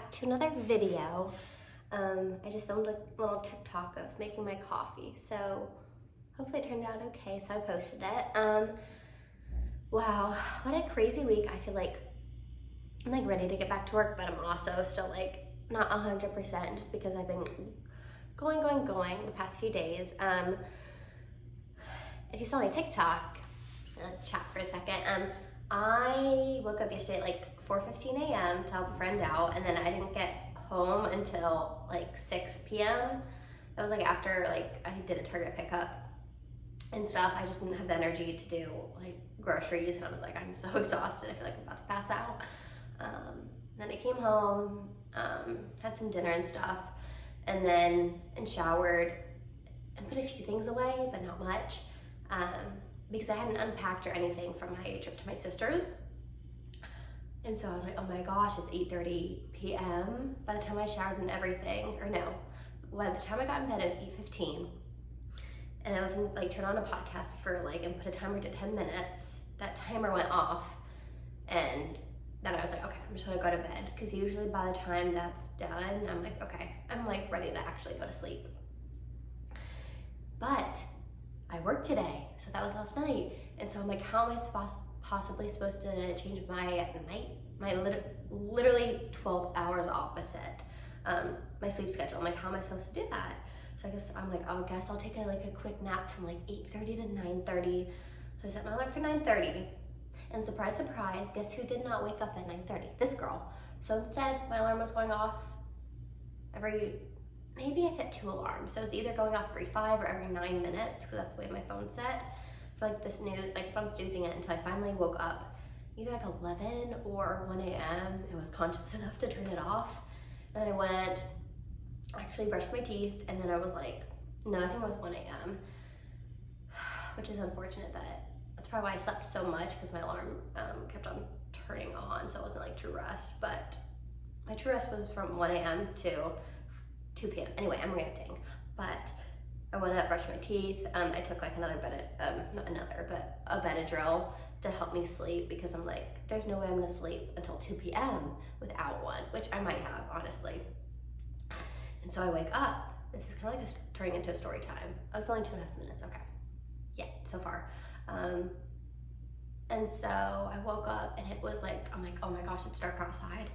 back to another video. I just filmed a little TikTok of making my coffee, so hopefully it turned out okay, so I posted it. Wow, what a crazy week. I feel like I'm like ready to get back to work, but I'm also still like not 100% just because I've been going the past few days. If you saw my TikTok, let's chat for a second. I woke up yesterday at like 4:15 a.m. to help a friend out, and then I didn't get home until like 6 p.m. That was like after like I did a Target pickup and stuff. I just didn't have the energy to do like groceries, and I was like, I'm so exhausted. I feel like I'm about to pass out. Then I came home, had some dinner and stuff, and then showered and put a few things away, but not much, because I hadn't unpacked or anything from my trip to my sister's. And so I was like, oh my gosh, it's 8:30 p.m. by the time I showered and everything, or no, by the time I got in bed, it was 8:15. And I listened, like, turn on a podcast for like, and put a timer to 10 minutes. That timer went off, and then I was like, okay, I'm just gonna go to bed, because usually by the time that's done, I'm like, okay, I'm like ready to actually go to sleep. But I worked today, so that was last night, and so I'm like, how am I possibly supposed to change my literally 12 hours opposite my sleep schedule? I'm like, how am I supposed to do that? So I guess I'm like, oh, I guess I'll take a quick nap from like 8:30 to 9:30. So I set my alarm for 9:30, and surprise, surprise, guess who did not wake up at 9:30? This girl. So instead, my alarm was going off maybe I set 2 alarms. So it's either going off every 5 or every 9 minutes, because that's the way my phone's set. For like the snooze, I kept on snoozing it until I finally woke up either like 11 or 1 a.m. and was conscious enough to turn it off. And then I went, actually brushed my teeth, and then I was like, no, I think it was 1 a.m. Which is unfortunate. That's probably why I slept so much, because my alarm kept on turning on, so it wasn't like true rest. But my true rest was from 1 a.m. to 2 p.m. Anyway, I'm ranting. But I went up, brushed my teeth. I took like a Benadryl to help me sleep, because I'm like, there's no way I'm gonna sleep until 2 p.m. without one, which I might have, honestly. And so I wake up. This is kind of like turning into a story time. Oh, it's only 2.5 minutes, okay. Yeah, so far. And so I woke up, and it was like, I'm like, oh my gosh, it's dark outside.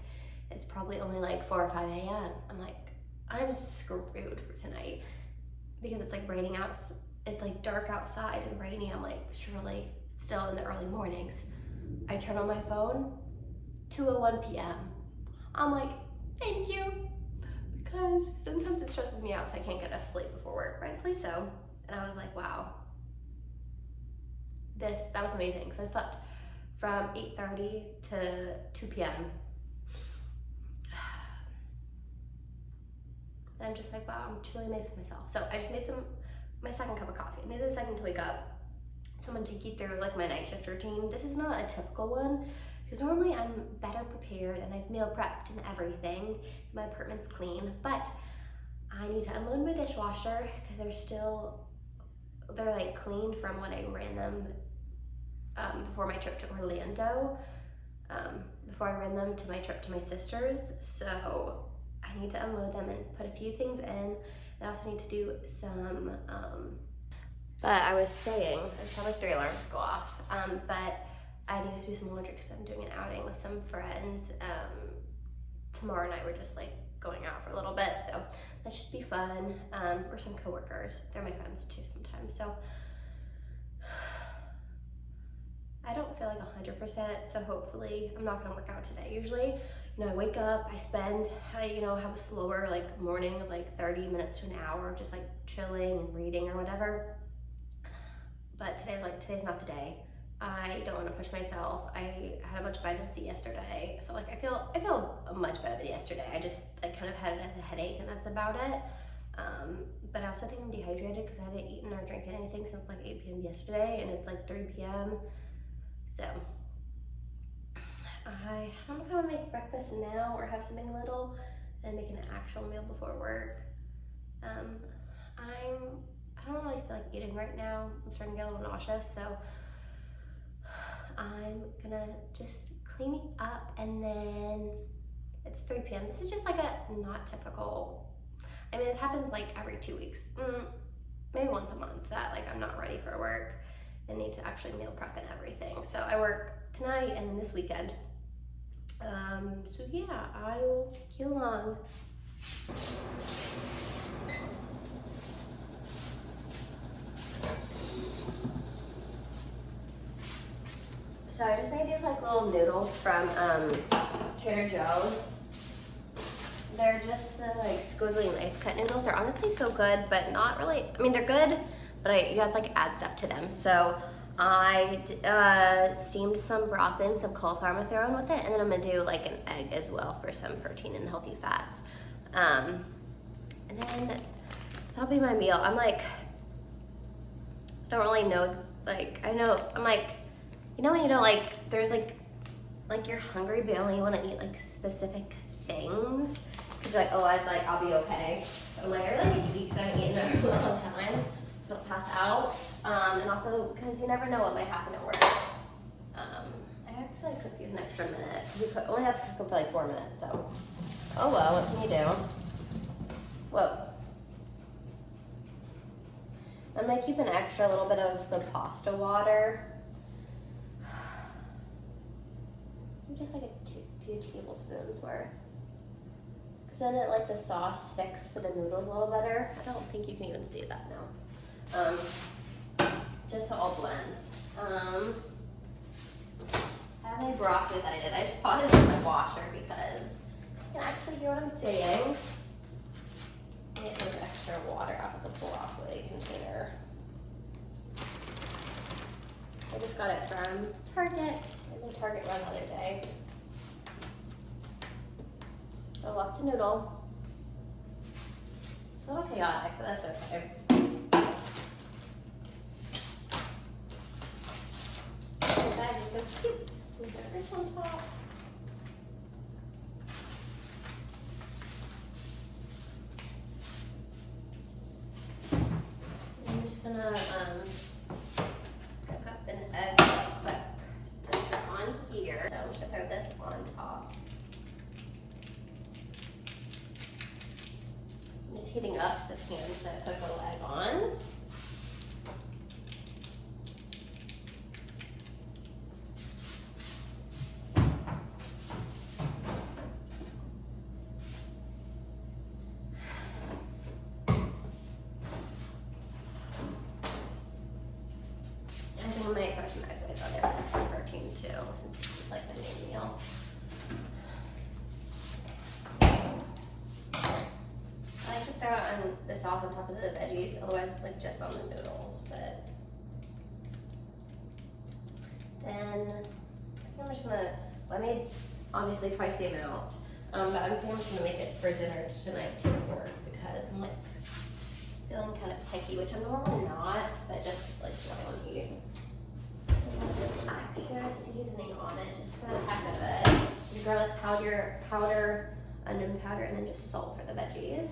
It's probably only like 4 or 5 a.m. I'm like, I'm screwed for tonight, because it's like raining out. It's like dark outside and rainy. I'm like, surely it's still in the early mornings. I turn on my phone, 2:01 p.m. I'm like, thank you, because sometimes it stresses me out if I can't get enough sleep before work, rightfully so. And I was like, wow, that was amazing. So I slept from 8:30 to 2 p.m. And I'm just like, wow, I'm truly amazed with myself. So I just made my second cup of coffee. I needed a second to wake up. So I'm gonna take you through like my night shift routine. This is not a typical one, because normally I'm better prepared and I've meal prepped and everything. My apartment's clean, but I need to unload my dishwasher, because they're like clean from when I ran them before my trip to Orlando, before I ran them to my trip to my sister's. So I need to unload them and put a few things in. I also need to do some, but I was saying, I just had like 3 alarms go off, but I need to do some laundry, because I'm doing an outing with some friends. Tomorrow night we're just like going out for a little bit, so that should be fun. Or some coworkers, they're my friends too sometimes. So I don't feel like 100%, so hopefully I'm not gonna work out today. Usually, I wake up, I have a slower like morning of like 30 minutes to an hour of just like chilling and reading or whatever. But today's not the day. I don't want to push myself. I had a bunch of vitamin C yesterday, so like I feel much better than yesterday. I kind of had a headache, and that's about it. But I also think I'm dehydrated, because I haven't eaten or drinking anything since like 8 p.m. yesterday, and it's like 3 p.m. So I don't know if I want to make breakfast now or have something little and make an actual meal before work. I don't really feel like eating right now. I'm starting to get a little nauseous, so I'm gonna just clean up and then It's 3 p.m. This is just like a not typical, I mean, it happens like every 2 weeks, maybe once a month that like I'm not ready for work and need to actually meal prep and everything. So I work tonight and then this weekend. So yeah, I will take you along. So I just made these like little noodles from Trader Joe's. They're just the like squiggly knife cut noodles. They're honestly so good, but not really, I mean, they're good, but you have to like add stuff to them. So I steamed some broth in, some cauliflower I'm gonna throw in with it, and then I'm gonna do like an egg as well for some protein and healthy fats. And then that'll be my meal. I'm like, I don't really know, like, I know, I'm like, you know when you don't like, there's like you're hungry but only want to eat like specific things? Because you're like, oh, I was like, I'll be okay. But I'm like, I really need to eat because I haven't eaten in a long time. Don't pass out. And also because you never know what might happen at work. I actually cooked these an extra minute. We only have to cook them for like 4 minutes, so. Oh well, what can you do? Whoa. I'm gonna keep an extra little bit of the pasta water. Just like a few tablespoons worth. Because then it, like the sauce sticks to the noodles a little better. I don't think you can even see that now. Just so it all blends. I have my broccoli that I did. I just paused it in my washer because you can actually hear what I'm saying. Get some extra water out of the broccoli container. I just got it from Target. I did Target run the other day. I love to noodle. It's a little chaotic, but that's okay. This bag is so cute. We got this on top. I'm just gonna cook up an egg real quick to put on here. So I'm just gonna throw this on top. I'm just heating up the pan to cook a little egg on. I might throw some egg whites on there for protein too, since it's like the main meal. I like to throw on the sauce on top of the veggies, otherwise it's like just on the noodles. But then I'm just gonna, well, I made obviously twice the amount, but I'm just gonna make it for dinner tonight too at work because I'm like feeling kind of picky, which I'm normally not, but just like what I want to eat. Extra seasoning on it just for the heck of it. Your garlic powder, onion powder, and then just salt for the veggies.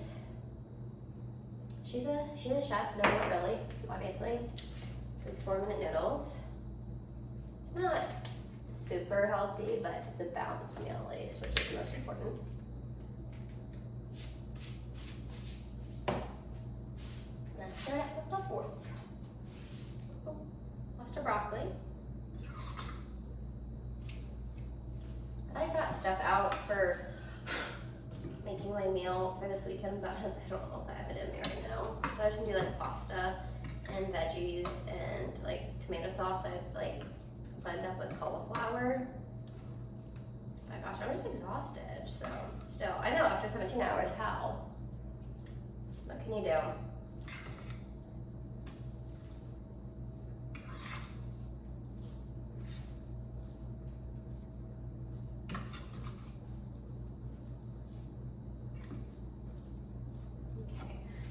She's a chef, no, not really, obviously. Like 4-minute noodles. It's not super healthy, but it's a balanced meal at least, which is the most important. Let's start it with the fork. Oh, lost our broccoli. I got stuff out for making my meal for this weekend, but I don't know if I have it in me right now. So I just do like pasta and veggies and like tomato sauce. I like blend up with cauliflower. My gosh, I'm just exhausted. So still, I know after 17 hours, how? What can you do?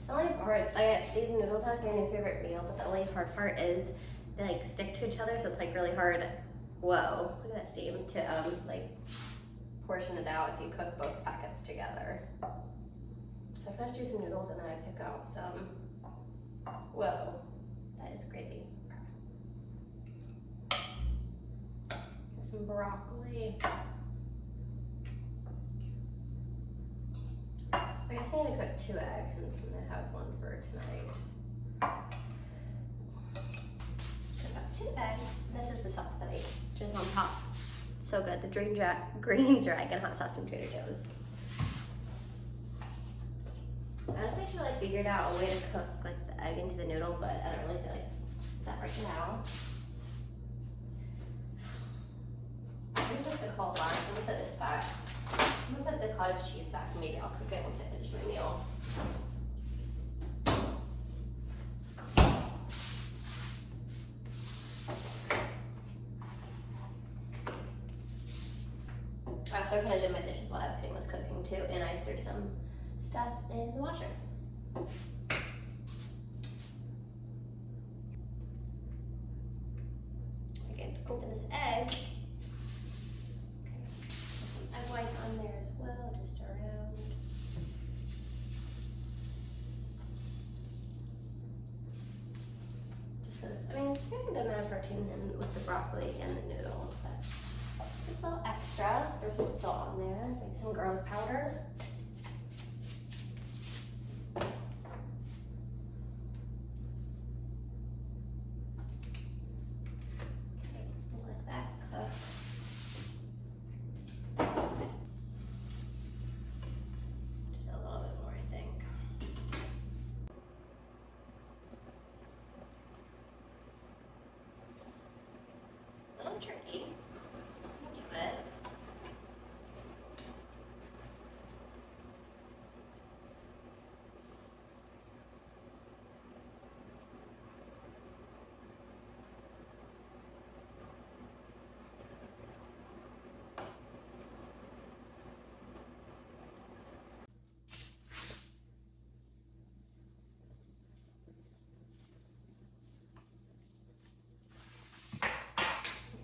The only part, these noodles aren't my favorite meal, but the only hard part is they like stick to each other, so it's like really hard. Whoa, look at that steam, to like portion it out if you cook both packets together. So I'm gonna do some noodles and then I pick out some. Whoa, that is crazy. Some broccoli. 2 eggs, and I have one for tonight. I got 2 eggs. This is the sauce that I ate, just on top. So good, the green dragon hot sauce from Trader Joe's. Honestly, I feel like I figured out a way to cook like the egg into the noodle, but I don't really feel like that right now. I'm gonna put the cauliflower, so I'm gonna put this back. I'm gonna put the cottage cheese back, and maybe I'll cook it once I finish my meal. I also kind of did my dishes while everything was cooking too, and I threw some stuff in the washer. I can open this egg. Okay. Put some egg whites on there as well, just around. Just because, I mean, there's a good amount of protein in with the broccoli and the noodles, but just a little extra. There's some salt on there, maybe some garlic powder. Tricky. That's good.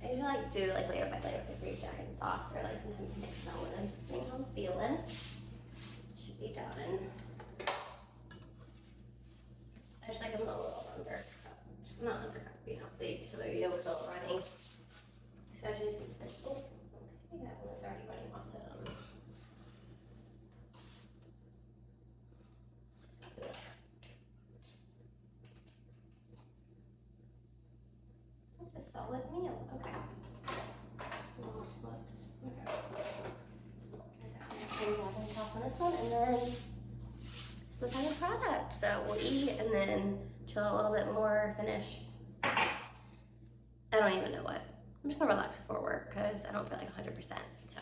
I usually like do like layer by layer with the dragon sauce, or like sometimes mix it all with anything I'm feeling. Should be done. I just like them a little undercooked. Not undercooked, you know, so their yolk's still running. Especially since this, oh, okay, that one is already running awesome. That's a solid meal. Okay. Whoops. Okay. Sauce on this one, and then it's the final product. So we'll eat and then chill a little bit more, finish. I don't even know what. I'm just gonna relax before work because I don't feel like 100%. So.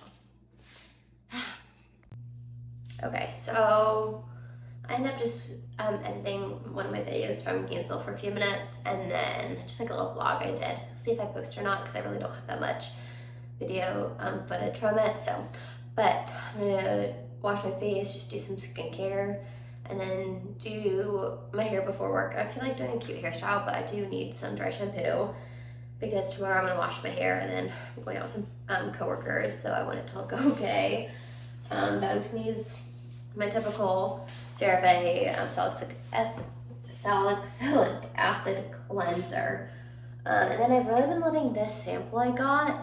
Okay, so I ended up just editing one of my videos from Gainesville for a few minutes, and then just like a little vlog I did. See if I post or not, because I really don't have that much video footage from it. So, but I'm gonna wash my face, just do some skincare, and then do my hair before work. I feel like doing a cute hairstyle, but I do need some dry shampoo because tomorrow I'm gonna wash my hair, and then I'm going out with some coworkers, so I want it to look okay. But I'm gonna use my typical CeraVe salicylic acid cleanser. And then I've really been loving this sample I got,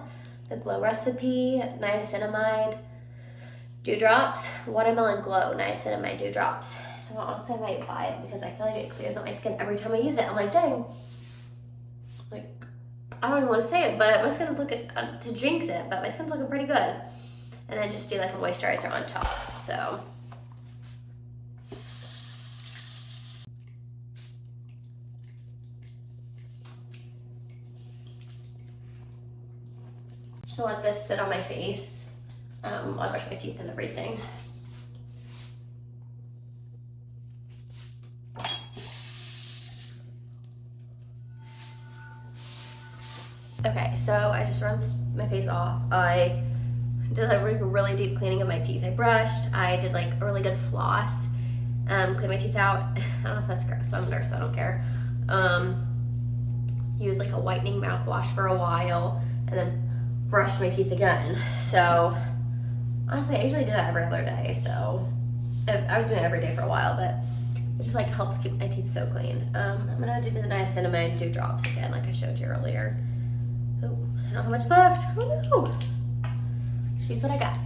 the Glow Recipe Niacinamide Dewdrops, Watermelon Glow Niacinamide Dewdrops. So honestly I might buy it because I feel like it clears up my skin every time I use it. I'm like, dang, like, I don't even want to say it, but my skin's looking, to jinx it, but my skin's looking pretty good. And then just do like a moisturizer on top, so. Just gonna let this sit on my face while I brush my teeth and everything. Okay, so I just rinsed my face off. I did a really deep cleaning of my teeth. I brushed, I did like a really good floss, cleaned my teeth out. I don't know if that's gross, but I'm a nurse, so I don't care. Used like a whitening mouthwash for a while, and then brushed my teeth again. So honestly, I usually do that every other day, so I was doing it every day for a while, but it just like helps keep my teeth so clean. I'm gonna do the niacinamide dewdrops again, like I showed you earlier. Oh, I don't know how much left. Oh no. Just use what I got.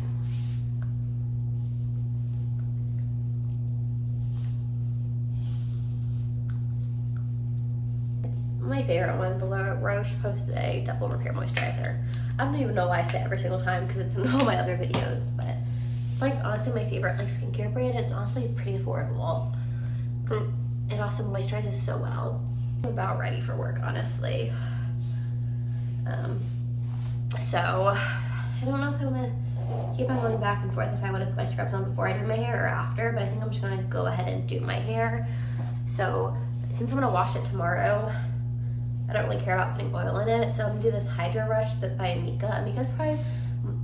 It's my favorite one. The La Roche-Posay Double Repair Moisturizer. I don't even know why I say it every single time because it's in all my other videos, but it's like honestly my favorite like skincare brand. It's honestly pretty affordable. It also moisturizes so well. I'm about ready for work, honestly. So I don't know if I want to keep on going back and forth if I want to put my scrubs on before I do my hair or after, but I think I'm just gonna go ahead and do my hair. So since I'm gonna wash it tomorrow, I don't really care about putting oil in it, so I'm gonna do this Hydro Rush by Amika. Amika's probably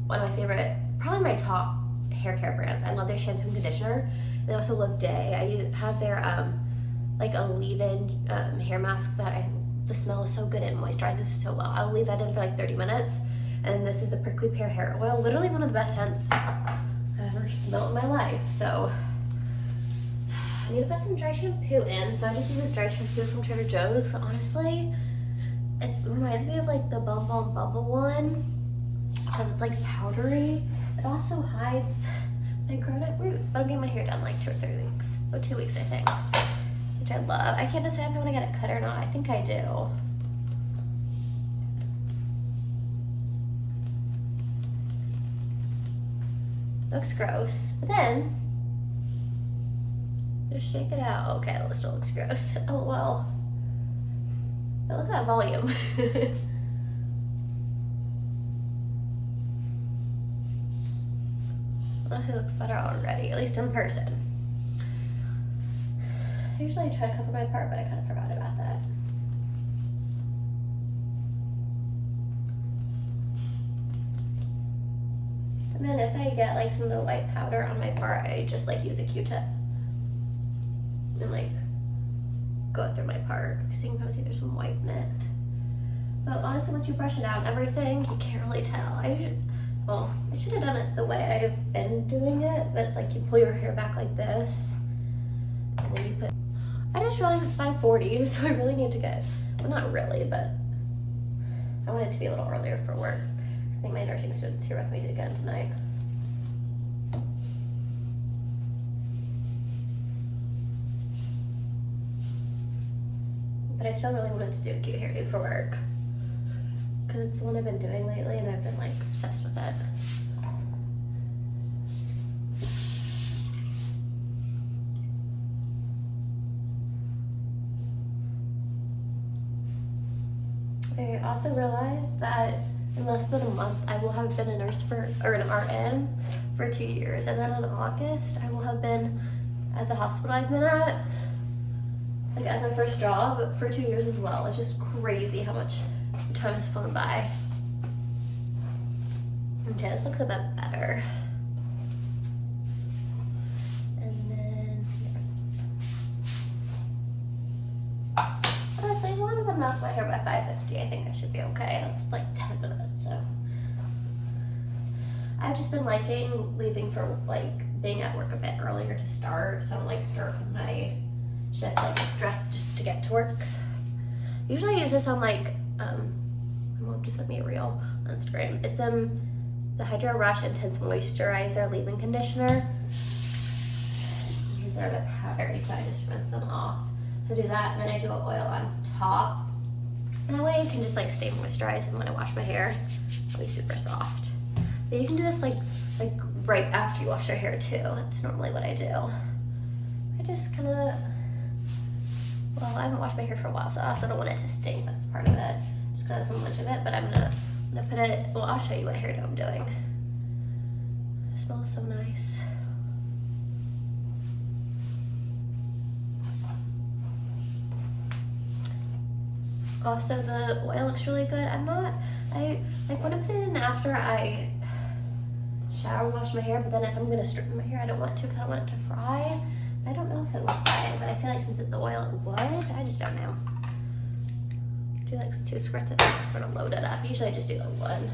one of my favorite, probably my top hair care brands. I love their shampoo and conditioner. They also love Day. I have their like a leave-in hair mask that the smell is so good and moisturizes so well. I'll leave that in for like 30 minutes. And this is the Prickly Pear Hair Oil. Literally one of the best scents I've ever smelled in my life. So I need to put some dry shampoo in. So I just use this dry shampoo from Trader Joe's. Honestly, it reminds me of like the Bum Bum Bubble one because it's like powdery. It also hides my grown-up roots. But I'm getting my hair done like 2 or 3 weeks. Oh, 2 weeks I think. Which I love. I can't decide if I want to get it cut or not. I think I do. Looks gross, but then just shake it out. Okay, it still looks gross. Oh well. But look at that volume. Honestly, it looks better already, at least in person. Usually I try to cover my part, but I kind of forgot about that. And then if I get like some of the white powder on my part, I just like use a Q-tip and like go through my part. So you can kind of see there's some white in it. But honestly, once you brush it out and everything, you can't really tell. I should have done it the way I've been doing it, but it's like you pull your hair back like this, and then you put. I just realized it's 5:40, so I really need to get. Well, not really, but I want it to be a little earlier for work. I think my nursing student's here with me again tonight. But I still really wanted to do a cute hairdo for work because it's the one I've been doing lately and I've been like obsessed with it. I also realized that in less than a month, I will have been a nurse or an RN for 2 years. And then in August, I will have been at the hospital I've been at, like as my first job for 2 years as well. It's just crazy how much time has flown by. Okay, this looks a bit better. And then, honestly, as long as I'm not my hair by 5:50, I think I should be okay. That's like 10 minutes, so. I've just been liking leaving for like being at work a bit earlier to start, so I don't like start with my shift like stressed just to get to work. Usually I use this on like, my mom just sent me a reel on Instagram. It's the Hydro Rush Intense Moisturizer Leave-In Conditioner. These are a bit powdery, so I just rinse them off. So do that, and then I do an oil on top. And that way it can just like stay moisturized, and when I wash my hair, it'll be super soft. But you can do this like right after you wash your hair too. That's normally what I do. I just kind of, well, I haven't washed my hair for a while, so I also don't want it to stink. That's part of it. Just kind of so much of it, but I'm gonna put it, well, I'll show you what hairdo I'm doing. It smells so nice. Also, the oil looks really good. I want to put it in after I shower and wash my hair, but then if I'm gonna straighten my hair, I don't want to because I don't want it to fry. I don't know if it will fry, but I feel like since it's oil, it would. I just don't know. Do like 2 squirts of that because we're gonna load it up. Usually I just do the 1.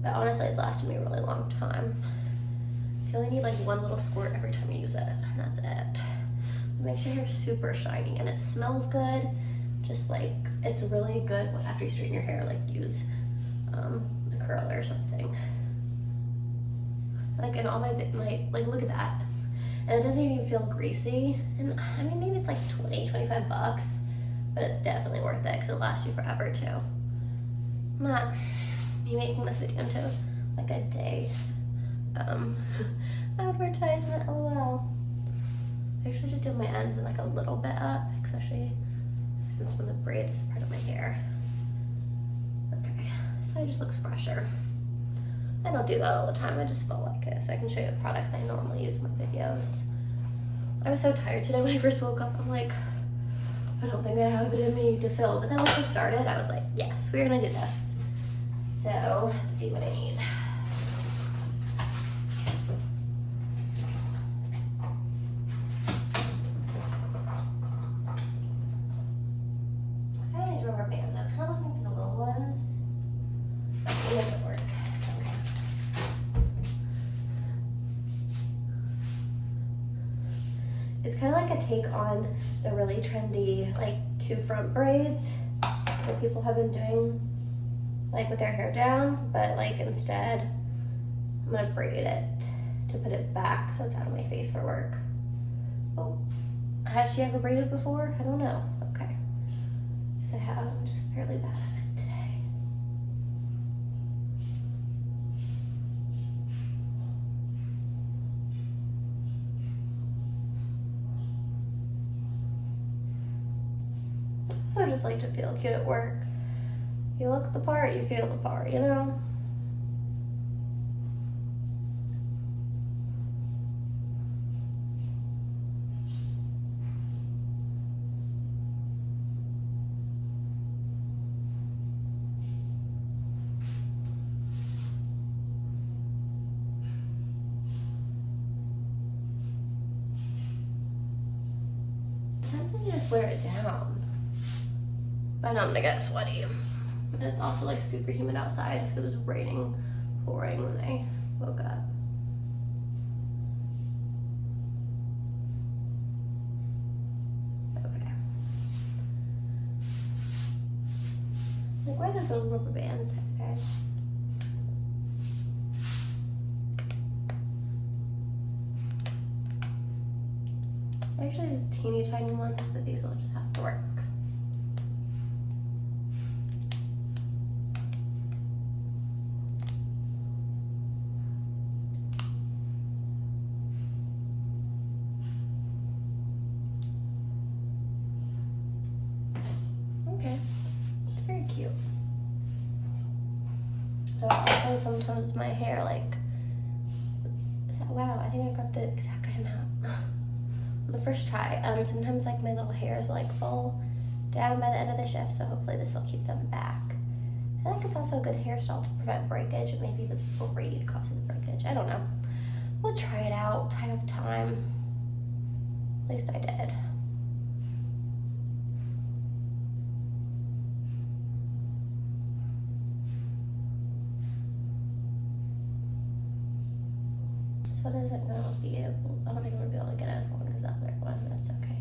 But honestly, it's lasted me a really long time. You only need like 1 little squirt every time you use it, and that's it. It makes your hair super shiny and it smells good. Just like, it's really good after you straighten your hair, like use a curler or something. Like in all my, like look at that. And it doesn't even feel greasy. And I mean, maybe it's like 20, 25 bucks. but it's definitely worth it because it lasts you forever too. I'm not me making this video into like a day advertisement, lol. I usually just do my ends and like a little bit up, especially since when the braid is part of my hair. Okay, so it just looks fresher. I don't do that all the time, I just felt like it, so I can show you the products I normally use in my videos. I was so tired today when I first woke up. I'm like, I don't think I have it in me to film. But then once I started, I was like, yes, we're gonna do this. So let's see what I need. I found these rubber bands. I was kind of looking for the little ones, but they didn't work. It's kind of like a take on the really trendy like 2 front braids that people have been doing like with their hair down, but like instead I'm gonna braid it to put it back so it's out of my face for work. Oh, has she ever braided before? I don't know. Okay, yes I have. I'm just fairly bad at it today. So I just like to feel cute at work. You look the part, you feel the part, you know? Sometimes you just wear it down. I know I'm gonna get sweaty. And it's also like super humid outside because it was raining, pouring when I woke up. Okay. Like, where are those little rubber bands? Okay. Actually, just teeny tiny ones, but these will just have to work. Okay, it's very cute. So also sometimes my hair like, wow, I think I got the exact right amount. The first try, sometimes like my little hairs will like fall down by the end of the shift, so hopefully this will keep them back. I feel like it's also a good hairstyle to prevent breakage, and maybe the braid causes breakage. I don't know. We'll try it out. I have time. At least I did. This one isn't gonna be able, I don't think I'm gonna be able to get as long as the other one, but that's okay.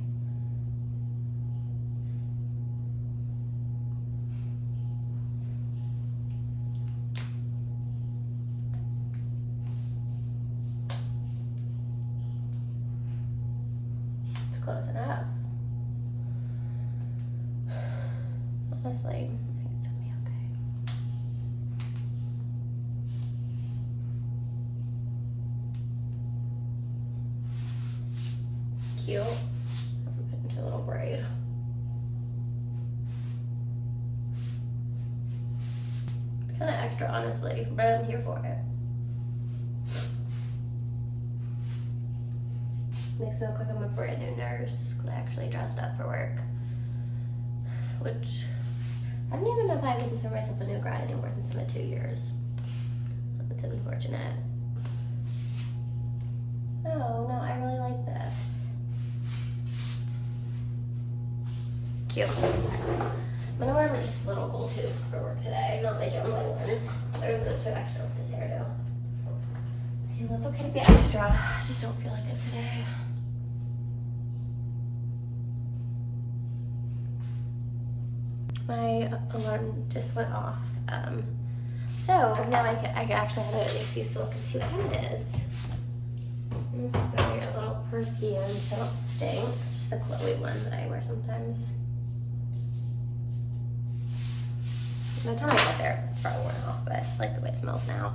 It's close enough. Honestly, I think it's gonna be okay. Cute. I'm gonna put into a little braid. It's kind of extra, honestly, but I'm here for it. Makes me look like I'm a brand new nurse because I actually dressed up for work. Which, I don't even know if I can consider myself a new grad anymore since I'm at 2 years. It's unfortunate. Oh, no, I really like this. Cute. I'm gonna wear just little gold hoops for work today, not my jumbo ones. There's the 2 extra with this hairdo. And it's okay to be extra, I just don't feel like it today. My alarm just went off. So now I actually have an excuse to look and see what time it is. I'm just gonna wear a little perfume so I don't stink. Just the Chloe one that I wear sometimes. By the time I get there, it's probably worn off, but I like the way it smells now.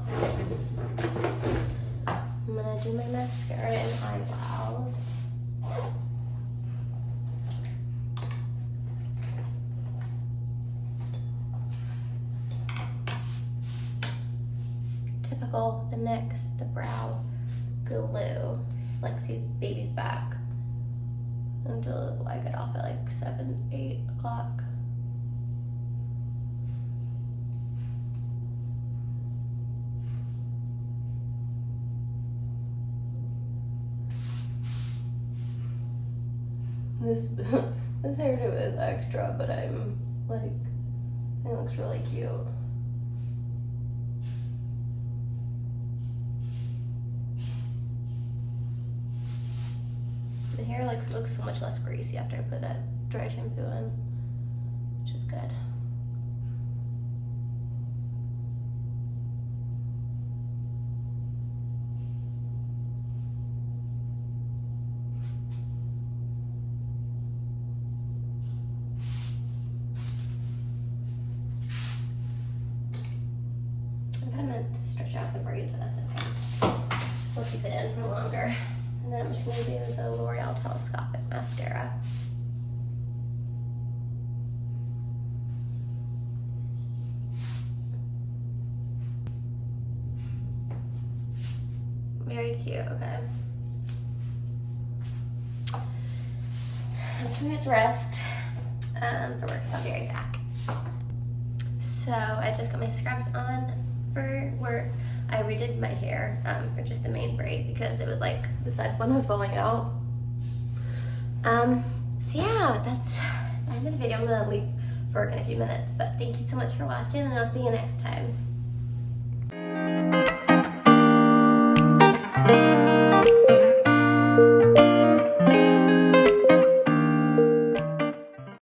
I'm gonna do my mascara and eyebrows. Typical, the NYX, the brow glue. Just like these babies back until I get off at like 7, 8 o'clock. This hairdo is extra, but I'm like, it looks really cute. The hair looks so much less greasy after I put that dry shampoo in, which is good. I kind of meant to stretch out the braid, but that's okay. So I'll keep it in for longer. And then I'm just going to do the L'Oreal Telescopic Mascara. Very cute, okay. I'm gonna get dressed for work, so I'll be right back. So I just got my scrubs on for work. I redid my hair for just the main braid because it was like the side one was falling out. So yeah, that's the end of the video. I'm gonna leave for work in a few minutes, but thank you so much for watching, and I'll see you next time.